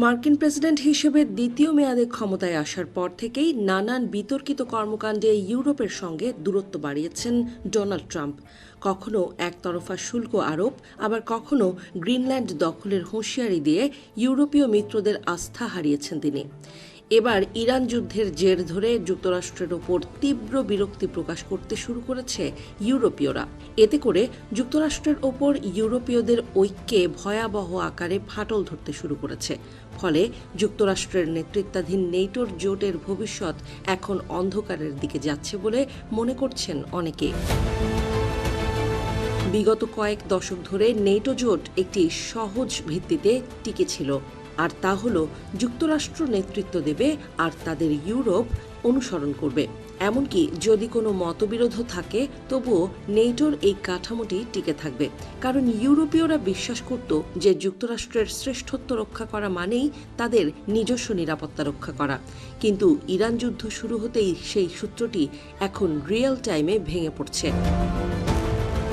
মার্কিন প্রেসিডেন্ট হিসেবে দ্বিতীয় মেয়াদে ক্ষমতায় আসার পর থেকেই নানান বিতর্কিত কর্মকাণ্ডে ইউরোপের সঙ্গে দূরত্ব বাড়িয়েছেন ডোনাল্ড ট্রাম্প। কখনো একতরফা শুল্ক আরোপ, আবার কখনো গ্রিনল্যান্ড দখলের হুঁশিয়ারি দিয়ে ইউরোপীয় মিত্রদের আস্থা হারিয়েছেন তিনি। এবার ইরান যুদ্ধের জের ধরে যুক্তরাষ্ট্রের ওপর তীব্র বিরক্তি প্রকাশ করতে শুরু করেছে ইউরোপীয়রা। এতে করে যুক্তরাষ্ট্রের ওপর ইউরোপীয়দের ঐক্যে ভয়াবহ আকারে ফাটল ধরতে শুরু করেছে। ফলে যুক্তরাষ্ট্রের নেতৃত্বাধীন নেটোর জোটের ভবিষ্যৎ এখন অন্ধকারের দিকে যাচ্ছে বলে মনে করছেন অনেকে। বিগত কয়েক দশক ধরে নেটো জোট একটি সহজ ভিত্তিতে টিকে ছিল, আর তা হল যুক্তরাষ্ট্র নেতৃত্ব দেবে আর তাদের ইউরোপ অনুসরণ করবে। এমনকি যদি কোনো মতবিরোধও থাকে, তবুও নেটোর এই কাঠামোটি টিকে থাকবে, কারণ ইউরোপীয়রা বিশ্বাস করত যে যুক্তরাষ্ট্রের শ্রেষ্ঠত্ব রক্ষা করা মানেই তাদের নিজস্ব নিরাপত্তা রক্ষা করা। কিন্তু ইরান যুদ্ধ শুরু হতেই সেই সূত্রটি এখন রিয়েল টাইমে ভেঙে পড়ছে।